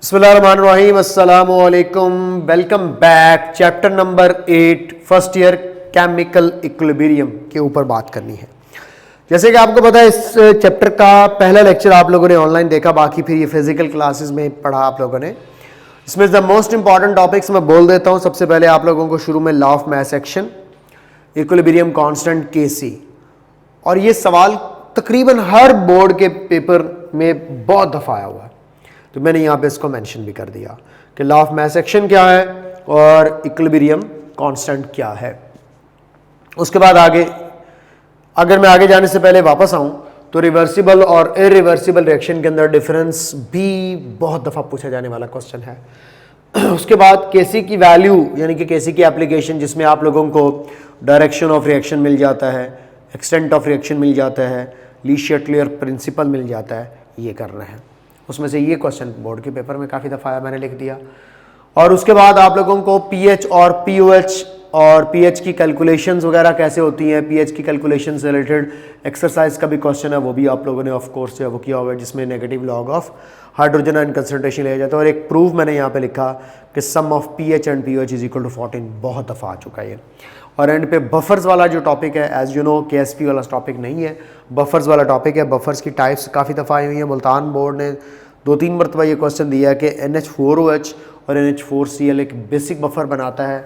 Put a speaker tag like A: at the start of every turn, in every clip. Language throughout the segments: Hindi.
A: बिस्मिल्लाहिर्रहमानिर्रहीम, अस्सलामु अलैकुम। Welcome back. Chapter number 8 first year chemical equilibrium के ऊपर बात करनी है। जैसे कि आपको पता है इस चैप्टर का पहला लेक्चर आप लोगों ने ऑनलाइन देखा, बाकी फिर ये फिजिकल क्लासेस में पढ़ा आप लोगों ने। इसमें द मोस्ट इंपॉर्टेंट टॉपिक्स मैं बोल देता हूँ। सबसे पहले आप लोगों को शुरू में law of mass action, equilibrium constant Kc, और ये सवाल तकरीबन हर बोर्ड के पेपर में बहुत दफ़ा आया हुआ है, तो मैंने यहाँ पे इसको मेंशन भी कर दिया कि लॉ ऑफ मास एक्शन क्या है और इक्विलिब्रियम कांस्टेंट क्या है। उसके बाद आगे, अगर मैं आगे जाने से पहले वापस आऊँ तो रिवर्सिबल और इरिवर्सिबल रिएक्शन के अंदर डिफरेंस भी बहुत दफ़ा पूछा जाने वाला क्वेश्चन है। उसके बाद केसी की वैल्यू यानी कि केसी की एप्लीकेशन, जिसमें आप लोगों को डायरेक्शन ऑफ रिएक्शन मिल जाता है, एक्सटेंट ऑफ रिएक्शन मिल जाता है, ली शेटलियर प्रिंसिपल मिल जाता है, ये करना है। उसमें से ये क्वेश्चन बोर्ड के पेपर में काफ़ी दफ़ा आया, मैंने लिख दिया। और उसके बाद आप लोगों को पीएच और पीओएच और पीएच की कैलकुलेशंस वगैरह कैसे होती हैं, पीएच की कैलकुलेशन से रिलेटेड एक्सरसाइज का भी क्वेश्चन है, वो भी आप लोगों ने ऑफ कोर्स जो है वो किया होगा, जिसमें negative log of hydrogen ion concentration लिया जाता है। और एक प्रूफ मैंने यहाँ पे लिखा कि sum of pH and pOH is equal to 14, बहुत दफ़ा आ चुका है ये। और एंड पे बफर्स वाला जो टॉपिक है, एज यू नो केएसपी वाला टॉपिक नहीं है, बफर्स वाला टॉपिक है। बफर्स की टाइप्स काफ़ी दफ़ा आई हुई है। मुल्तान बोर्ड ने 2-3 मरतबा ये क्वेश्चन दिया है कि NH4OH और NH4Cl एक बेसिक बफर बनाता है,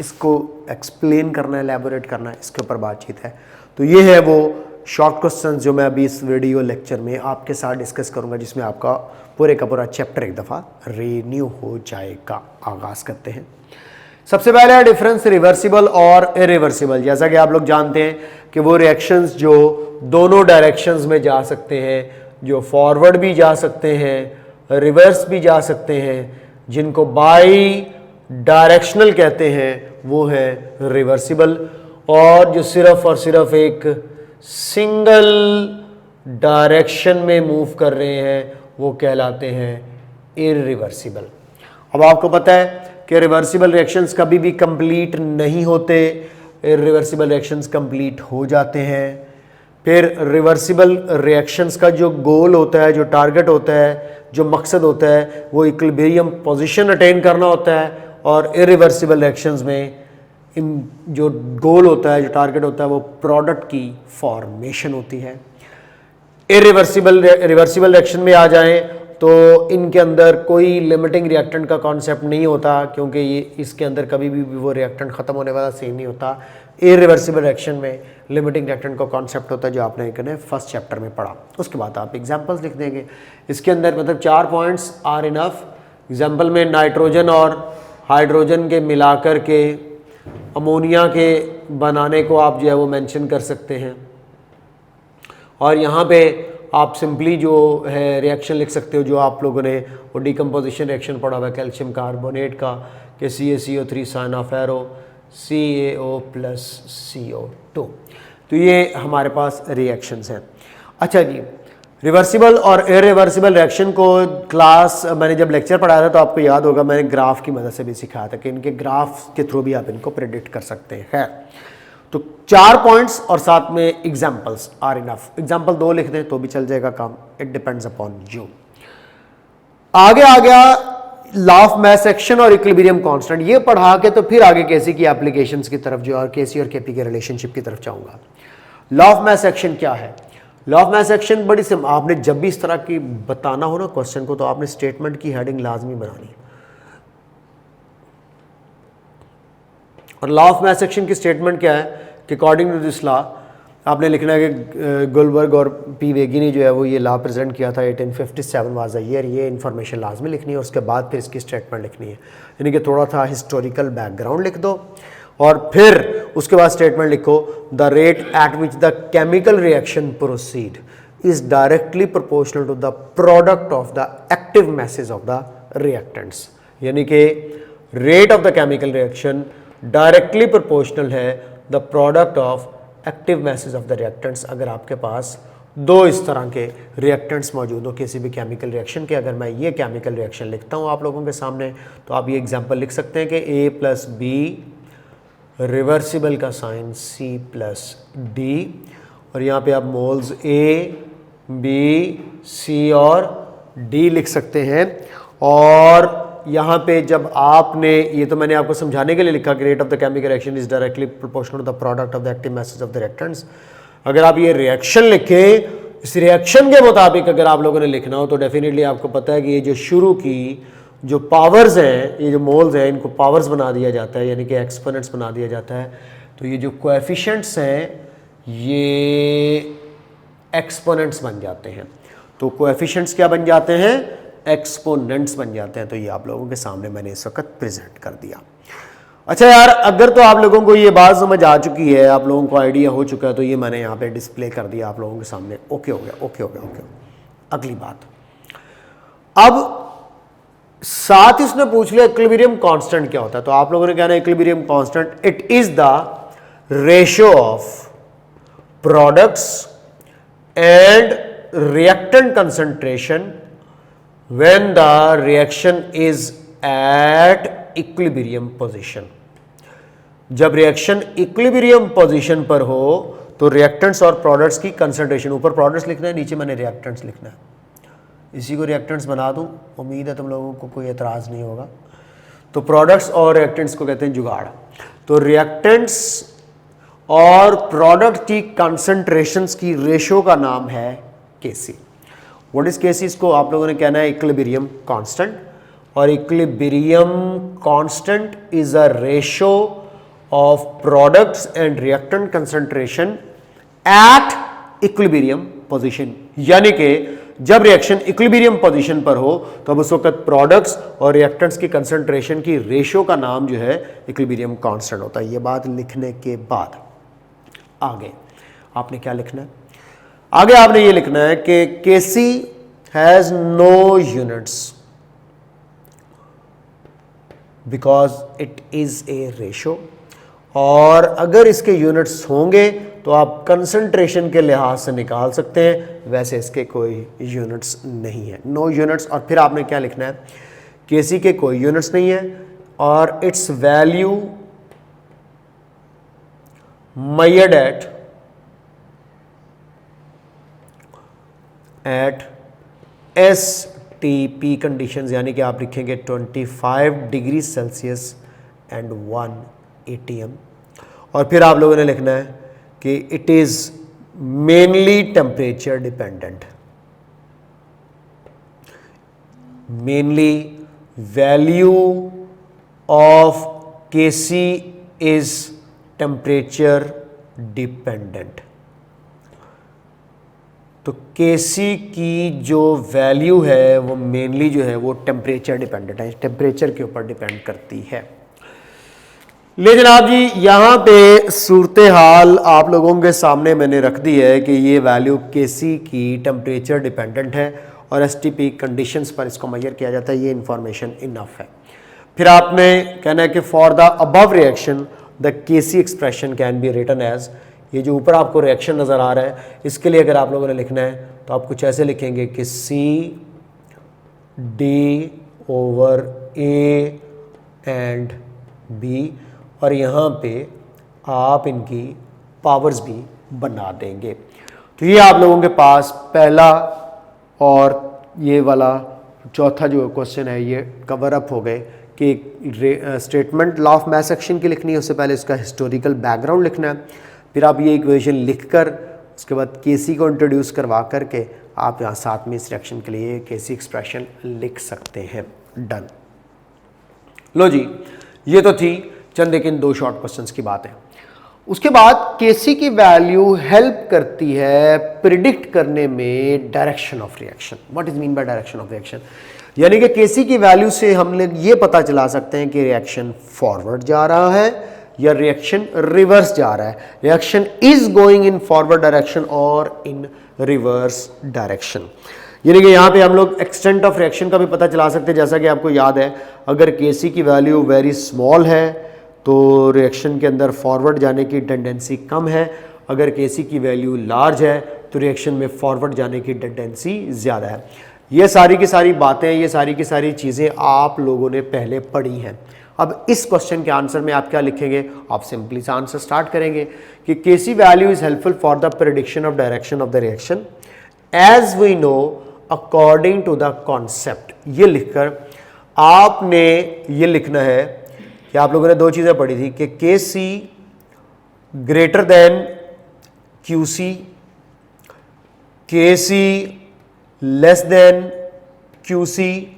A: इसको एक्सप्लेन करना है, एलैबोरेट करना है, इसके ऊपर बातचीत है। तो ये है वो शॉर्ट क्वेश्चन जो मैं अभी इस वीडियो लेक्चर में आपके साथ डिस्कस करूंगा, जिसमें आपका पूरे का पूरा चैप्टर एक दफ़ा रिन्यू हो जाएगा। आगाज़ करते हैं। सबसे पहले है डिफरेंस रिवर्सिबल और इरिवर्सिबल। जैसा कि आप लोग जानते हैं कि वो रिएक्शंस जो दोनों डायरेक्शंस में जा सकते हैं, जो फॉरवर्ड भी जा सकते हैं, रिवर्स भी जा सकते हैं, जिनको बाई डायरेक्शनल कहते हैं, वो है रिवर्सिबल। और जो सिर्फ और सिर्फ एक सिंगल डायरेक्शन में मूव कर रहे हैं, वो कहलाते हैं इरिवर्सिबल। अब आपको पता है कि रिवर्सिबल रिएक्शंस कभी भी कंप्लीट नहीं होते, इरिवर्सिबल रिएक्शंस कंप्लीट हो जाते हैं। फिर रिवर्सिबल रिएक्शंस का जो गोल होता है, जो टारगेट होता है, जो मकसद होता है, वो इक्विलिब्रियम पोजीशन अटेन करना होता है। और इरिवर्सिबल रिएक्शंस में जो गोल होता है, जो टारगेट होता है, वो प्रोडक्ट की फॉर्मेशन होती है। रिवर्सिबल रिएक्शन में आ जाएं तो इनके अंदर कोई लिमिटिंग रिएक्टेंट का कॉन्सेप्ट नहीं होता, क्योंकि ये इसके अंदर कभी भी वो रिएक्टेंट ख़त्म होने वाला सीन नहीं होता। इरिवर्सिबल रिएक्शन में लिमिटिंग रिएक्टेंट का कॉन्सेप्ट होता है, जो आपने फर्स्ट चैप्टर में पढ़ा। उसके बाद आप एग्जांपल्स लिख देंगे। इसके अंदर मतलब 4 पॉइंट्स आर इनफ। एग्जांपल में नाइट्रोजन और हाइड्रोजन के मिलाकर के अमोनिया के बनाने को आप जो है वो मेंशन कर सकते हैं। और यहाँ पे आप सिंपली जो है रिएक्शन लिख सकते हो, जो आप लोगों ने वो डिकम्पोजिशन रिएक्शन पढ़ा हुआ है कैल्शियम कार्बोनेट का, कि CaCO3 साइनाफेरो CaO प्लस CO2। तो ये हमारे पास रिएक्शंस हैं। अच्छा जी, रिवर्सिबल और इरिवर्सिबल रिएक्शन को क्लास मैंने जब लेक्चर पढ़ाया था तो आपको याद होगा, मैंने ग्राफ की मदद से भी सिखाया था कि इनके ग्राफ के थ्रू भी आप इनको प्रेडिक्ट कर सकते हैं। तो 4 पॉइंट्स और साथ में एग्जाम्पल्स आर इनफ। एग्जाम्पल 2 लिख दें तो भी चल जाएगा काम, इट डिपेंड्स अपॉन यू। आगे आ गया लॉ ऑफ मास एक्शन और इक्विलिब्रियम कांस्टेंट। ये पढ़ा के तो फिर आगे केसी की एप्लीकेशंस की तरफ जो, और केसी और केपी के रिलेशनशिप की तरफ जाऊंगा। लॉ ऑफ मास एक्शन क्या है? लॉ ऑफ मास एक्शन बड़ी सिंपल। आपने जब भी इस तरह की बताना हो ना क्वेश्चन को, तो आपने स्टेटमेंट की हेडिंग लाजमी बनानी है। और लॉ ऑफ मास एक्शन की स्टेटमेंट क्या है कि अकॉर्डिंग टू दिस लॉ आपने लिखना है कि गुलबर्ग और पी वेगी ने जो है वो ये लॉ प्रेजेंट किया था 1857 वाज द ईयर। ये इन्फॉर्मेशन लाजमी लिखनी है। उसके बाद फिर इसकी स्टेटमेंट लिखनी है, यानी कि थोड़ा सा हिस्टोरिकल बैकग्राउंड लिख दो और फिर उसके बाद स्टेटमेंट लिखो, the rate at which the chemical reaction proceed is directly proportional to the product of the active masses of the reactants. यानी कि rate of the chemical reaction directly proportional है the product of active masses of the reactants. अगर आपके पास 2 इस तरह के रिएक्टेंट्स मौजूद हो किसी भी केमिकल रिएक्शन के, अगर मैं ये केमिकल रिएक्शन लिखता हूँ आप लोगों के सामने, तो आप ये एग्जांपल लिख सकते हैं कि A प्लस बी, रिवर्सिबल का साइन C प्लस D, और यहाँ पे आप मोल्स A, B, C और D लिख सकते हैं। और यहाँ पे जब आपने, ये तो मैंने आपको समझाने के लिए लिखा कि rate of the chemical reaction is directly proportional to the product of the active masses of the reactants. अगर आप ये रिएक्शन लिखें, इस रिएक्शन के मुताबिक अगर आप लोगों ने लिखना हो तो डेफिनेटली आपको पता है कि ये जो शुरू की जो पावर्स हैं, ये जो मोल्स हैं, इनको पावर्स बना दिया जाता है, यानी कि एक्सपोनेंट्स बना दिया जाता है। तो ये जो कोएफिशिएंट्स हैं ये एक्सपोनेंट्स बन जाते हैं। तो कोएफिशिएंट्स क्या बन जाते हैं? एक्सपोनेंट्स बन जाते हैं। तो ये आप लोगों के सामने मैंने इस वक्त प्रेजेंट कर दिया। अच्छा यार, अगर तो आप लोगों को ये बात समझ आ चुकी है, आप लोगों को आइडिया हो चुका है, तो ये मैंने यहाँ पे डिस्प्ले कर दिया आप लोगों के सामने। ओके हो गया, ओके हो गया, ओके। अगली बात, अब साथ ही उसने पूछ लिया इक्विलिब्रियम कांस्टेंट क्या होता है। तो आप लोगों ने कहना है equilibrium constant it is the ratio of products and reactant concentration when the reaction is at equilibrium position. जब रिएक्शन इक्विलिब्रियम पोजीशन पर हो तो रिएक्टेंट्स और प्रोडक्ट्स की कंसंट्रेशन, ऊपर प्रोडक्ट्स लिखना है, नीचे मैंने रिएक्टेंट्स लिखना है, इसी को रिएक्टेंट्स बना दूं, उम्मीद है तुम लोगों को कोई एतराज नहीं होगा। तो प्रोडक्ट्स और रिएक्टेंट्स को कहते हैं जुगाड़। तो रिएक्टेंट्स और प्रोडक्ट की कंसंट्रेशंस की रेशियो का नाम है केसी। What is KC? इसको आप लोगों ने कहना है इक्विलिब्रियम कांस्टेंट, और equilibrium constant is a ratio of products and reactant concentration at equilibrium position. यानी कि जब रिएक्शन इक्विलिब्रियम पोजीशन पर हो तो अब उस वक्त प्रोडक्ट्स और रिएक्टेंट्स की कंसंट्रेशन की रेशियो का नाम जो है इक्विलिब्रियम कांस्टेंट होता है। ये बात लिखने के बाद आगे आपने क्या लिखना है? आगे आपने ये लिखना है कि KC has no units because it is a ratio, और अगर इसके यूनिट्स होंगे तो आप कंसंट्रेशन के लिहाज से निकाल सकते हैं, वैसे इसके कोई यूनिट्स नहीं है, नो यूनिट्स। और फिर आपने क्या लिखना है? केसी के कोई यूनिट्स नहीं है और it's value measured at STP conditions, यानी कि आप लिखेंगे 25 डिग्री सेल्सियस एंड 1 ATM। और फिर आप लोगों ने लिखना है कि it is mainly temperature dependent. Mainly value of KC is temperature dependent. तो केसी की जो वैल्यू है वो मेनली जो है वो टेम्परेचर डिपेंडेंट है, टेम्परेचर के ऊपर डिपेंड करती है। ले जनाब जी, यहाँ पे सूरत हाल आप लोगों के सामने मैंने रख दी है कि ये वैल्यू केसी की टेम्परेचर डिपेंडेंट है और एसटीपी कंडीशंस पर इसको मेजर किया जाता है। ये इंफॉर्मेशन इनफ है। फिर आपने कहना है कि for the above reaction the KC expression can be written as, ये जो ऊपर आपको रिएक्शन नज़र आ रहा है इसके लिए अगर आप लोगों ने लिखना है तो आप कुछ ऐसे लिखेंगे कि C D over A and B, और यहाँ पे आप इनकी पावर्स भी बना देंगे। तो ये आप लोगों के पास पहला और ये वाला चौथा जो क्वेश्चन है ये कवर अप हो गए कि statement law of mass action की लिखनी है, उससे पहले इसका हिस्टोरिकल बैकग्राउंड लिखना है, फिर आप ये इक्वेशन लिखकर उसके बाद केसी को इंट्रोड्यूस करवा करके आप यहाँ साथ में इस रिएक्शन के लिए केसी एक्सप्रेशन लिख सकते हैं। डन। लो जी, ये तो थी चंद लेकिन दो शॉर्ट क्वेश्चंस की बात है। उसके बाद केसी की वैल्यू हेल्प करती है प्रिडिक्ट करने में direction of reaction. What is mean by direction of reaction? यानी कि केसी की वैल्यू से हम लोग ये पता चला सकते हैं कि रिएक्शन फॉरवर्ड जा रहा है या रिएक्शन रिवर्स जा रहा है, reaction is going in forward direction और इन रिवर्स डायरेक्शन। यानी कि यहाँ पे हम लोग एक्सटेंट ऑफ रिएक्शन का भी पता चला सकते हैं। जैसा कि आपको याद है, अगर केसी की वैल्यू वेरी स्मॉल है तो रिएक्शन के अंदर फॉरवर्ड जाने की टेंडेंसी कम है, अगर केसी की वैल्यू लार्ज है तो रिएक्शन में फॉरवर्ड जाने की टेंडेंसी ज़्यादा है। ये सारी की सारी बातें, ये सारी की सारी चीज़ें आप लोगों ने पहले पढ़ी हैं। अब इस क्वेश्चन के आंसर में आप क्या लिखेंगे? आप सिंपली सा आंसर स्टार्ट करेंगे कि KC value is helpful for the prediction of direction of the reaction as we know according to the concept. ये लिखकर आपने ये लिखना है कि आप लोगों ने दो चीज़ें पढ़ी थी कि के सी ग्रेटर देन क्यू सी, के सी लेस देन क्यू सी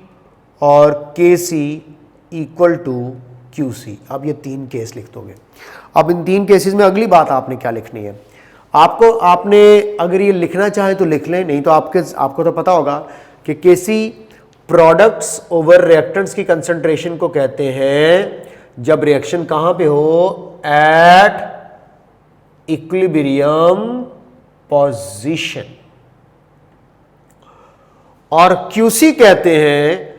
A: और के सी इक्वल टू क्यू सी। अब ये तीन केस लिख दोगे। अब इन तीन केसेस में अगली बात आपने क्या लिखनी है, आपने अगर ये लिखना चाहे तो लिख लें, नहीं तो आपको तो पता होगा कि केसी प्रोडक्ट्स ओवर रिएक्टेंट्स की कंसंट्रेशन को कहते हैं जब रिएक्शन कहां पे हो, एट इक्विलिब्रियम पोजीशन, और क्यूसी कहते हैं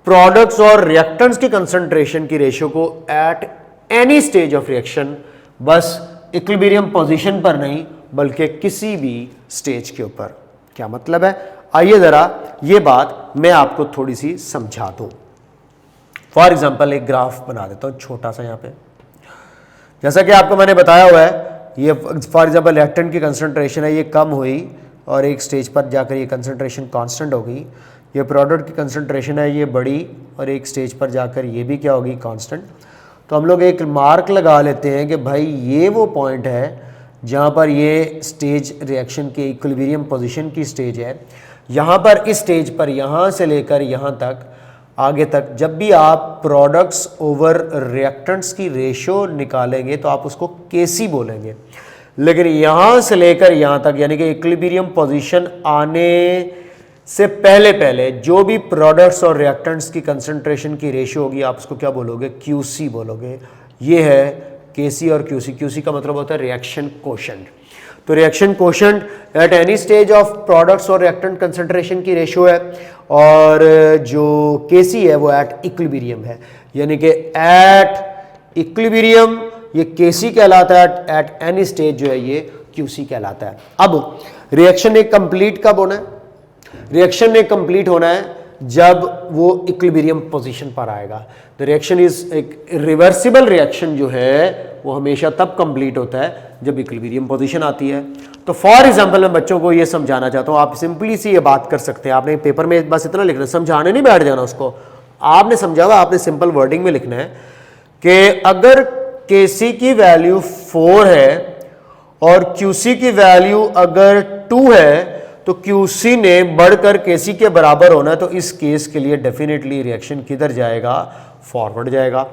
A: प्रोडक्ट्स और रिएक्टेंट्स की कंसंट्रेशन की रेशियो को at any stage of reaction, बस इक्विलिब्रियम पोजीशन पर नहीं बल्कि किसी भी स्टेज के ऊपर। क्या मतलब है, आइए जरा ये बात मैं आपको थोड़ी सी समझा दूं। फॉर एग्जांपल एक ग्राफ बना देता हूं छोटा सा यहां पे, जैसा कि आपको मैंने बताया हुआ है, ये फॉर एग्जांपल रिएक्टेंट की कंसंट्रेशन है, ये कम हुई और एक स्टेज पर जाकर ये कंसंट्रेशन कांस्टेंट हो गई। ये प्रोडक्ट की कंसंट्रेशन है, ये बढ़ी और एक स्टेज पर जाकर ये भी क्या होगी, कांस्टेंट। तो हम लोग एक मार्क लगा लेते हैं कि भाई ये वो पॉइंट है जहाँ पर ये स्टेज रिएक्शन के इक्विलिब्रियम पोजीशन की स्टेज है। यहाँ पर इस स्टेज पर यहाँ से लेकर यहाँ तक आगे तक जब भी आप प्रोडक्ट्स ओवर रिएक्टेंट्स की रेशियो निकालेंगे तो आप उसको केसी बोलेंगे, लेकिन यहाँ से लेकर यहाँ तक यानी कि इक्विलिब्रियम पोजीशन आने से पहले जो भी प्रोडक्ट्स और रिएक्टेंट्स की कंसंट्रेशन की रेशियो होगी आप उसको क्या बोलोगे, क्यूसी बोलोगे। ये है केसी और क्यूसी। क्यूसी का मतलब होता है रिएक्शन कोशेंट। तो reaction quotient at any stage of products और रिएक्टेंट कंसंट्रेशन की रेशियो है, और जो केसी है वो एट इक्विलिब्रियम है, यानी कि एट इक्विलिब्रियम ये केसी कहलाता है, एट एनी स्टेज जो है ये क्यूसी कहलाता है। अब रिएक्शन एक कंप्लीट कब होना है, रिएक्शन ने कंप्लीट होना है जब वो इक्विलिब्रियम पोजीशन पर आएगा। द रिएक्शन इज एक रिवर्सिबल रिएक्शन जो है वो हमेशा तब कंप्लीट होता है जब इक्विलिब्रियम पोजीशन आती है। तो फॉर एग्जांपल मैं बच्चों को ये समझाना चाहता हूँ, आप सिंपली सी ये बात कर सकते हैं। आपने पेपर में बस इतना लिखना है, समझाने नहीं बैठ जाना उसको, आपने समझा हुआ आपने सिंपल वर्डिंग में लिखना है कि अगर केसी की वैल्यू 4 है और क्यूसी की वैल्यू अगर 2 है तो क्यूसी ने बढ़कर केसी के बराबर होना है, तो इस केस के लिए डेफिनेटली रिएक्शन किधर जाएगा, फॉरवर्ड जाएगा।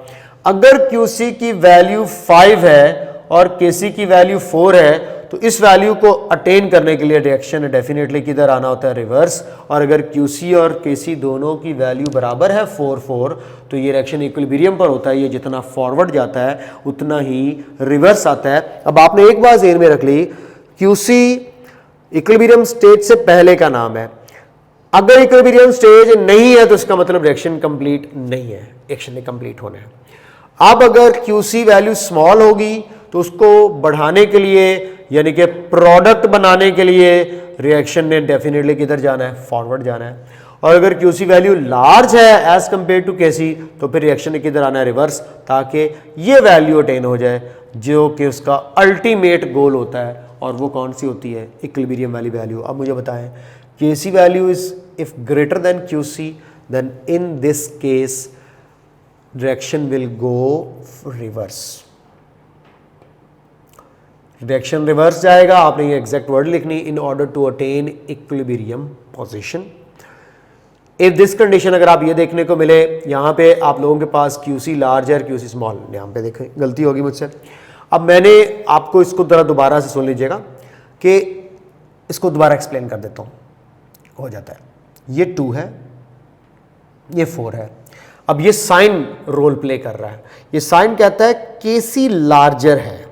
A: अगर क्यूसी की वैल्यू 5 है और केसी की वैल्यू 4 है तो इस वैल्यू को अटेन करने के लिए रिएक्शन डेफिनेटली किधर आना होता है, रिवर्स। और अगर क्यूसी और केसी दोनों की वैल्यू बराबर है 4 तो ये रिएक्शन इक्विलिब्रियम पर होता है, ये जितना फॉरवर्ड जाता है उतना ही रिवर्स आता है। अब आपने एक बात ज़हन में रख ली, क्यूसी इक्विलिब्रियम स्टेज से पहले का नाम है। अगर इक्विलिब्रियम स्टेज नहीं है तो इसका मतलब रिएक्शन कंप्लीट नहीं है, रिएक्शन ने कंप्लीट होना है। अब अगर क्यूसी वैल्यू स्मॉल होगी तो उसको बढ़ाने के लिए यानी कि प्रोडक्ट बनाने के लिए रिएक्शन ने डेफिनेटली किधर जाना है, फॉरवर्ड जाना है। और अगर क्यूसी वैल्यू लार्ज है एज कंपेयर टू केसी तो फिर रिएक्शन ने किधर आना है, रिवर्स, ताकि ये वैल्यू अटेन हो जाए जो कि उसका अल्टीमेट गोल होता है। और वो कौन सी होती है, इक्विलिब्रियम वाली वैल्यू। अब मुझे बताएं, KC value is if greater than QC then in this case reaction will go reverse. Reaction reverse जाएगा। आपने ये एग्जैक्ट वर्ड लिखनी, in order to attain equilibrium position. If this condition अगर आप ये देखने को मिले, यहाँ पे आप लोगों के पास क्यूसी लार्ज है, क्यूसी स्मॉल, यहाँ पे देखें गलती होगी मुझसे। अब मैंने आपको इसको जरा दोबारा से सुन लीजिएगा कि इसको दोबारा एक्सप्लेन कर देता हूँ, हो जाता है। ये 2 है, ये 4 है। अब ये साइन रोल प्ले कर रहा है। ये साइन कहता है केसी लार्जर है।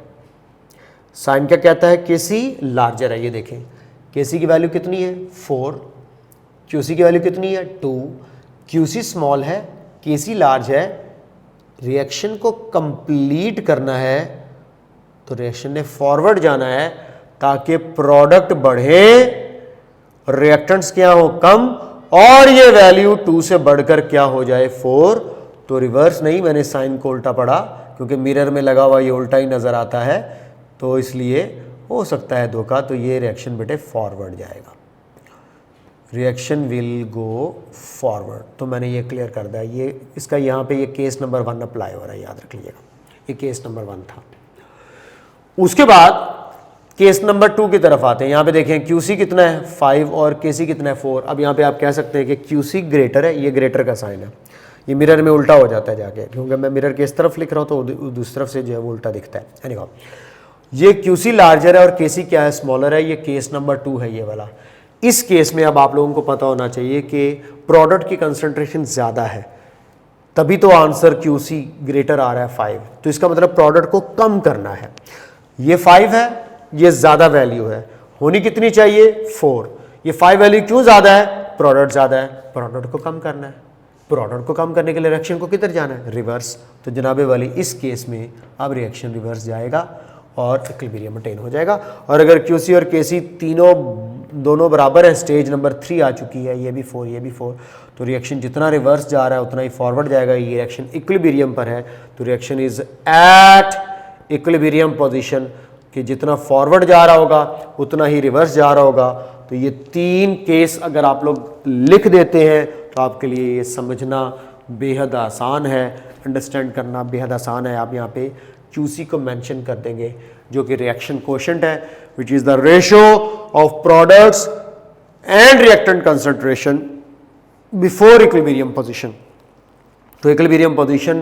A: साइन क्या कहता है, केसी लार्जर है। ये देखें केसी की वैल्यू कितनी है, 4, क्यूसी की वैल्यू कितनी है, 2, क्यूसी स्मॉल है, केसी लार्ज है। रिएक्शन को कंप्लीट करना है तो रिएक्शन ने फॉरवर्ड जाना है ताकि प्रोडक्ट बढ़े, रिएक्टेंट्स क्या हो, कम, और ये वैल्यू 2 से बढ़कर क्या हो जाए, 4। तो रिवर्स नहीं, मैंने साइन को उल्टा पढ़ा क्योंकि मिरर में लगा हुआ ये उल्टा ही नजर आता है, तो इसलिए हो सकता है धोखा। तो ये रिएक्शन बेटे फॉरवर्ड जाएगा। Reaction will go forward. तो मैंने ये क्लियर कर दिया, ये इसका यहाँ पे ये केस नंबर 1 अप्लाई हो रहा है, याद रख लीजिएगा, ये केस नंबर 1 था। उसके बाद केस नंबर 2 की तरफ आते हैं। यहाँ पे देखें QC कितना है 5 और KC कितना है 4। अब यहाँ पे आप कह सकते हैं कि QC ग्रेटर है, ये ग्रेटर का साइन है, ये मिरर में उल्टा हो जाता है जाके, क्योंकि मैं मिरर के इस तरफ लिख रहा हूँ तो दूसरी तरफ से जो है वो उल्टा दिखता है। एनीहाउ ये QC लार्जर है और KC क्या है, स्मॉलर है, ये केस नंबर 2 है ये वाला। इस केस में अब आप लोगों को पता होना चाहिए कि प्रोडक्ट की कंसंट्रेशन ज़्यादा है, तभी तो आंसर QC ग्रेटर आ रहा है 5। तो इसका मतलब प्रोडक्ट को कम करना है। ये 5 है, ये ज़्यादा वैल्यू है, होनी कितनी चाहिए 4। ये 5 वैल्यू क्यों ज़्यादा है, प्रोडक्ट ज़्यादा है, प्रोडक्ट को कम करना है। प्रोडक्ट को कम करने के लिए रिएक्शन को किधर जाना है, रिवर्स। तो जनाबे वाली इस केस में अब रिएक्शन रिवर्स जाएगा और इक्विलिब्रियम मेंटेन हो जाएगा। और अगर QC और KC दोनों बराबर है, स्टेज नंबर 3 आ चुकी है, ये भी 4 ये भी 4, तो रिएक्शन जितना रिवर्स जा रहा है उतना ही फॉरवर्ड जाएगा। ये रिएक्शन इक्विलिब्रियम पर है, तो reaction is at equilibrium position, कि जितना फॉरवर्ड जा रहा होगा उतना ही रिवर्स जा रहा होगा। तो ये 3 केस अगर आप लोग लिख देते हैं तो आपके लिए ये समझना बेहद आसान है, अंडरस्टैंड करना बेहद आसान है। आप यहाँ पे QC को मेंशन कर देंगे, जो कि रिएक्शन कोशेंट है, which is the ratio of products and reactant concentration before equilibrium position. तो इक्विलिब्रियम पोजीशन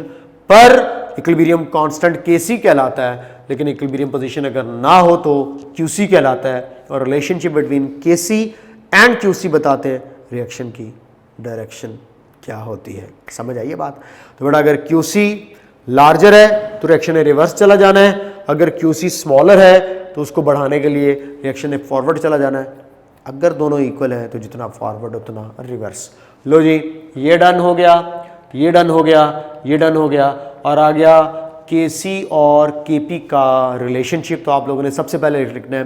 A: पर इक्विलिब्रियम कांस्टेंट KC कहलाता है, लेकिन इक्विलिब्रियम पोजीशन अगर ना हो तो QC कहलाता है। और relationship between KC and QC बताते हैं रिएक्शन की डायरेक्शन क्या होती है। समझ आइए बात। तो बेटा अगर QC लार्जर है तो रिएक्शन ने रिवर्स चला जाना है, अगर QC स्मॉलर है तो उसको बढ़ाने के लिए रिएक्शन ने फॉरवर्ड चला जाना है। अगर दोनों इक्वल है तो जितना फॉरवर्ड उतना रिवर्स। लो जी, ये डन हो गया, ये डन हो गया, ये डन हो गया, और आ गया KC और KP का रिलेशनशिप। तो आप लोगों ने सबसे पहले लिखना है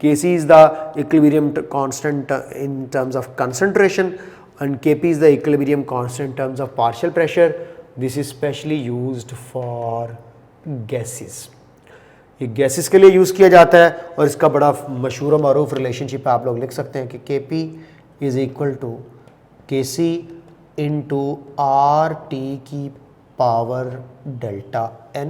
A: KC is the equilibrium constant in terms of concentration and KP is the equilibrium constant in terms of partial pressure. This is specially used for gases. ये गैसेस के लिए यूज़ किया जाता है और इसका बड़ा मशहूर मारूफ रिलेशनशिप आप लोग लिख सकते हैं कि KP is equal to KC into RT की पावर डेल्टा N।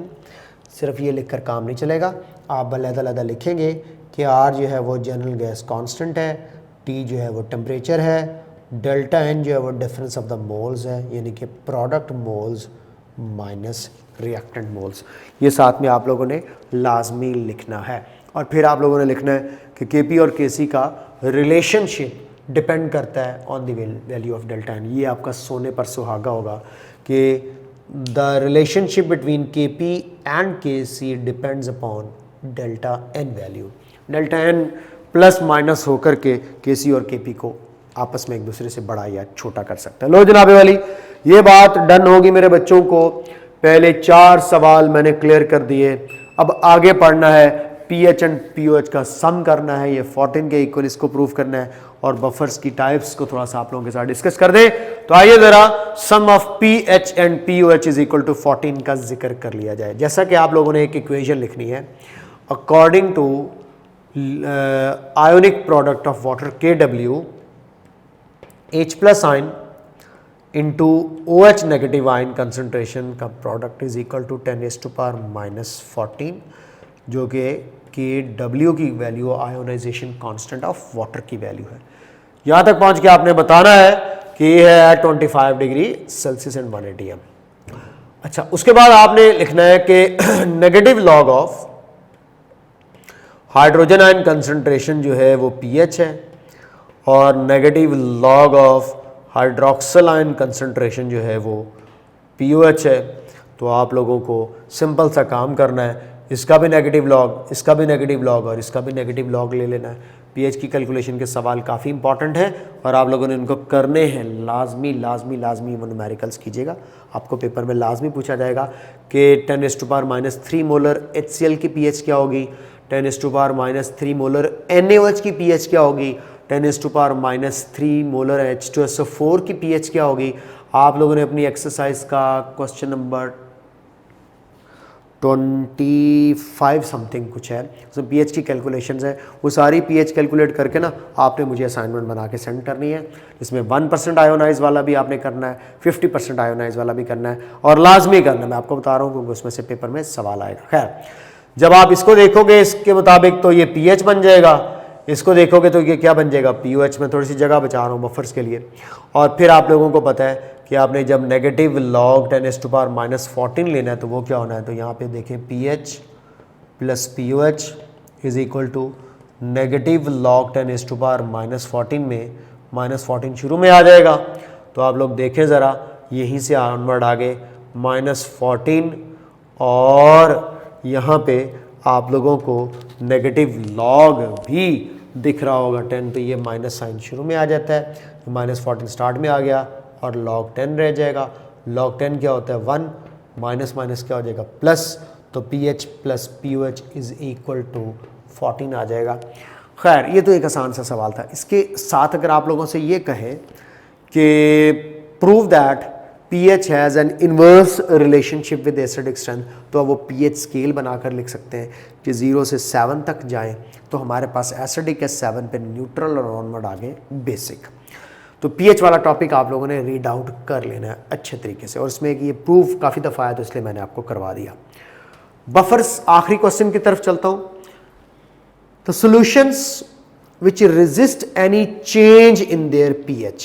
A: सिर्फ ये लिखकर काम नहीं चलेगा, आप अलग-अलग लिखेंगे कि R जो है वो जनरल गैस कांस्टेंट है, T जो है वो टेम्परेचर है, डेल्टा N जो है वो डिफरेंस ऑफ द मोल्स है, यानी कि product moles minus reactant moles. ये साथ में आप लोगों ने लाजमी लिखना है। और फिर आप लोगों ने लिखना है कि KP और KC का रिलेशनशिप डिपेंड करता है on the value of delta N। ये आपका सोने पर सुहागा होगा कि the relationship between KP and KC depends upon delta N value. Delta N plus minus होकर के KC और KP को आपस में एक दूसरे से बड़ा या छोटा कर सकता है। लो जनाबे वाली, ये बात डन होगी मेरे बच्चों को। पहले 4 सवाल मैंने क्लियर कर दिए, अब आगे पढ़ना है pH एंड POH का सम करना है, ये 14 के इक्वल इसको प्रूव करना है, और बफर्स की टाइप्स को थोड़ा सा आप लोगों के साथ डिस्कस कर दें। तो आइए जरा sum of pH and POH is equal to 14 का जिक्र कर लिया जाए। जैसा कि आप लोगों ने एक इक्वेशन लिखनी है, according to ionic product of water KW H plus ion into OH negative ion concentration का प्रोडक्ट इज इक्वल टू 10⁻⁻14, जो कि KW की value ionization constant of water की वैल्यू है। यहाँ तक पहुँच के आपने बताना है कि ये है at 25 degree Celsius and 1 atm। अच्छा, उसके बाद आपने लिखना है कि negative log of hydrogen ion concentration जो है वो pH है, और negative log of hydroxyl ion concentration जो है वो POH है। तो आप लोगों को सिंपल सा काम करना है, इसका भी नेगेटिव लॉग, इसका भी नेगेटिव लॉग और इसका भी नेगेटिव लॉग ले लेना है। pH की कैलकुलेशन के सवाल काफ़ी इंपॉर्टेंट है और आप लोगों ने इनको करने हैं, लाजमी लाजमी लाजमी न्यूमेरिकल्स कीजिएगा। आपको पेपर में लाजमी पूछा जाएगा कि 10⁻³ मोलर HCl की pH क्या होगी, 10⁻³ मोलर NaOH की pH क्या होगी, 10⁻³ मोलर H2SO4 की pH क्या होगी। आप लोगों ने अपनी एक्सरसाइज का क्वेश्चन नंबर 25 समथिंग कुछ है, उसमें पीएच की कैलकुलेशंस है। वो सारी पीएच कैलकुलेट करके ना आपने मुझे असाइनमेंट बना के सेंड करनी है। इसमें 1% आयोनाइज वाला भी आपने करना है, 50% आयोनाइज वाला भी करना है, और लाजमी करना है। मैं आपको बता रहा हूँ क्योंकि उसमें से पेपर में सवाल आएगा। खैर, जब आप इसको देखोगे इसके मुताबिक तो ये पीएच बन जाएगा, इसको देखोगे तो ये क्या बन जाएगा, पीओएच। में थोड़ी सी जगह बचा रहा हूँ बफर्स के लिए। और फिर आप लोगों को पता है कि आपने जब नेगेटिव log 10⁻⁻14 लेना है तो वो क्या होना है, तो यहाँ पे देखें pH plus pOH is equal to negative log 10⁻⁻14 में -14 शुरू में आ जाएगा। तो आप लोग देखें ज़रा, यहीं से ऑनवर्ड आगे -14, और यहाँ पे आप लोगों को नेगेटिव log भी दिख रहा होगा 10, तो ये माइनस साइन शुरू में आ जाता है, तो -14 स्टार्ट में आ गया और log 10 रह जाएगा। log 10 क्या होता है 1, माइनस माइनस क्या हो जाएगा प्लस, तो pH plus POH is equal to 14 आ जाएगा। खैर, ये तो एक आसान सा सवाल था। इसके साथ अगर आप लोगों से ये कहें कि prove that pH has an inverse relationship with acidic strength, तो वो pH स्केल बनाकर लिख सकते हैं कि 0 से 7 तक जाएं तो हमारे पास एसिडिक है, 7 पे न्यूट्रल और ऑनवर्ड आगे बेसिक। तो pH वाला टॉपिक आप लोगों ने रीड आउट कर लेना है अच्छे तरीके से, और इसमें ये प्रूफ काफ़ी दफ़ा आया तो इसलिए मैंने आपको करवा दिया। बफर्स, आखिरी क्वेश्चन की तरफ चलता हूँ। तो solutions which resist any change in their pH,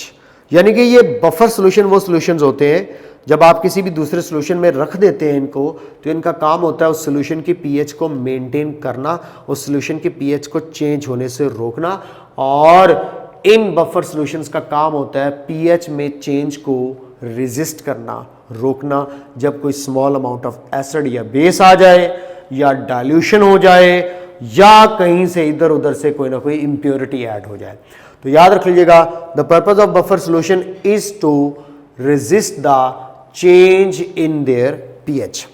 A: यानी कि ये बफर सॉल्यूशन वो सॉल्यूशंस होते हैं जब आप किसी भी दूसरे सॉल्यूशन में रख देते हैं इनको, तो इनका काम होता है उस सॉल्यूशन की pH को मेंटेन करना, उस सॉल्यूशन की pH को चेंज होने से रोकना, और इन बफर सॉल्यूशंस का काम होता है pH में चेंज को रेजिस्ट करना, रोकना। जब कोई स्मॉल अमाउंट ऑफ एसिड या बेस आ जाए, या डाइल्यूशन हो जाए, या कहीं से इधर उधर से कोई ना कोई इम्प्योरिटी ऐड हो जाए। तो याद रख लीजिएगा, the purpose of buffer solution is to resist the change in their pH।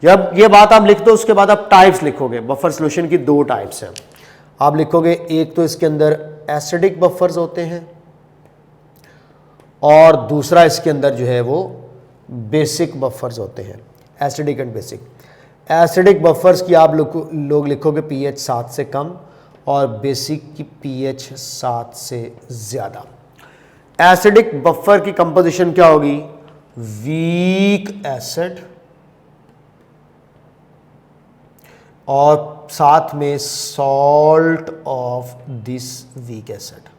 A: जब ये बात आप लिख दो, उसके बाद आप टाइप्स लिखोगे। बफर सॉल्यूशन की 2 टाइप्स हैं। आप लिखोगे, एक तो इसके अंदर एसिडिक बफर्स होते हैं, और दूसरा इसके अंदर जो है वो बेसिक बफर्स होते हैं, acidic and basic. Acidic buffers की आप लोग लिखोगे pH 7 से कम, और बेसिक की pH 7 से ज़्यादा। एसिडिक बफर की कंपोजिशन क्या होगी, वीक एसिड और साथ में salt of this weak acid,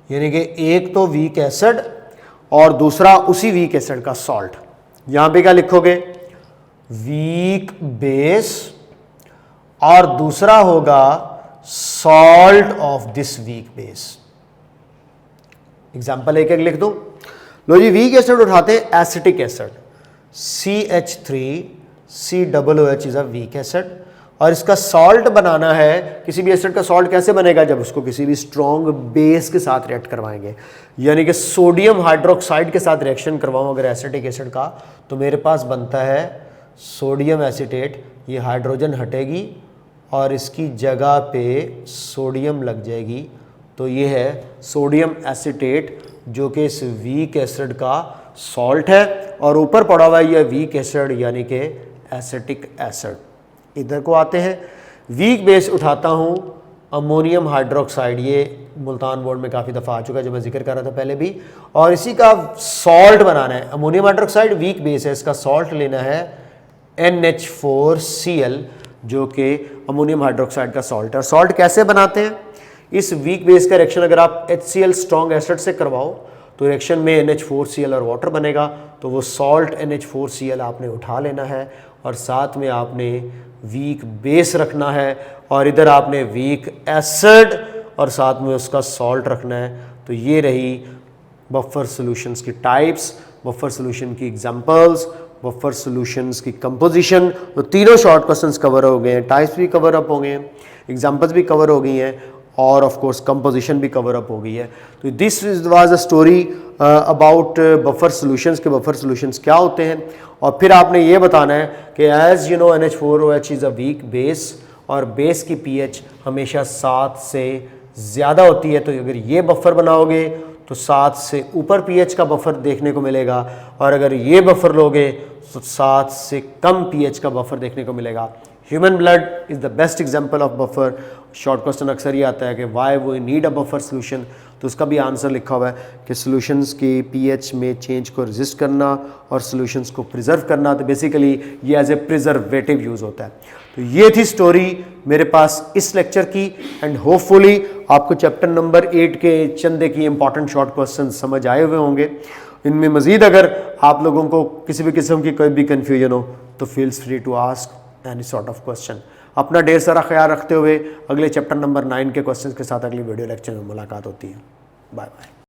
A: यानी कि एक तो वीक एसिड और दूसरा उसी वीक एसिड का सॉल्ट। यहां पे क्या लिखोगे, वीक बेस, और दूसरा होगा salt of this weak base. Example एक एक लिख दो। लो जी, वीक एसिड उठाते हैं acetic acid, CH3COOH is a weak acid, और इसका सॉल्ट बनाना है। किसी भी एसिड का सॉल्ट कैसे बनेगा, जब उसको किसी भी स्ट्रॉन्ग बेस के साथ रिएक्ट करवाएंगे, यानी कि सोडियम हाइड्रोक्साइड के साथ रिएक्शन करवाऊं अगर एसिटिक एसिड का, तो मेरे पास बनता है सोडियम एसीटेट। ये हाइड्रोजन हटेगी और इसकी जगह पे सोडियम लग जाएगी, तो ये है सोडियम एसीटेट, जो कि इस वीक एसिड का सॉल्ट है, और ऊपर पड़ा हुआ है यह वीक एसिड यानी कि एसिटिक एसिड। इधर को आते हैं, वीक बेस उठाता हूँ अमोनियम हाइड्रोक्साइड, ये मुल्तान बोर्ड में काफ़ी दफ़ा आ चुका है जो मैं जिक्र कर रहा था पहले भी, और इसी का सॉल्ट बनाना है। अमोनियम हाइड्रोक्साइड वीक बेस है, इसका सॉल्ट लेना है NH4Cl, जो कि अमोनियम हाइड्रोक्साइड का सॉल्ट है। सॉल्ट कैसे बनाते हैं, इस वीक बेस का रिएक्शन अगर आप HCl स्ट्रॉन्ग एसिड से करवाओ तो रिएक्शन में NH4Cl और वाटर बनेगा, तो वो सॉल्ट NH4Cl आपने उठा लेना है, और साथ में आपने वीक बेस रखना है, और इधर आपने वीक एसिड और साथ में उसका सॉल्ट रखना है। तो ये रही बफर सॉल्यूशंस की टाइप्स, बफर सॉल्यूशन की एग्जांपल्स, बफर सॉल्यूशंस की कंपोजिशन। तो तीनों शॉर्ट क्वेश्चंस कवर हो गए हैं, टाइप्स भी कवर अप हो गए हैं, एग्जांपल्स भी कवर हो गई हैं, और ऑफ कोर्स कंपोजिशन भी कवर अप हो गई है। तो this was a story about buffer solutions के बफर सॉल्यूशंस क्या होते हैं। और फिर आपने ये बताना है कि as you know NH4OH is a weak base, और बेस की pH हमेशा 7 से ज़्यादा होती है। तो अगर ये बफर बनाओगे तो 7 से ऊपर pH का बफर देखने को मिलेगा, और अगर ये बफर लोगे तो 7 से कम pH का बफर देखने को मिलेगा। Human blood is the best example of buffer. Short question अक्सर ये आता है कि why we need a buffer solution, तो उसका भी आंसर लिखा हुआ है कि सॉल्यूशंस की पीएच में चेंज को रेजिस्ट करना और सॉल्यूशंस को प्रिजर्व करना। तो बेसिकली ये एज ए प्रिजर्वेटिव यूज़ होता है। तो ये थी स्टोरी मेरे पास इस लेक्चर की, एंड होपफुली आपको चैप्टर नंबर 8 के चंदे की इंपॉर्टेंट शॉर्ट क्वेश्चन समझ आए हुए होंगे। इनमें मज़ीद अगर आप लोगों को किसी भी किस्म की कोई भी कन्फ्यूजन हो तो feel free to ask any sort of question. अपना ढेर सारा ख्याल रखते हुए अगले चैप्टर नंबर 9 के क्वेश्चन के साथ अगली वीडियो लेक्चर में मुलाकात होती है। Bye bye.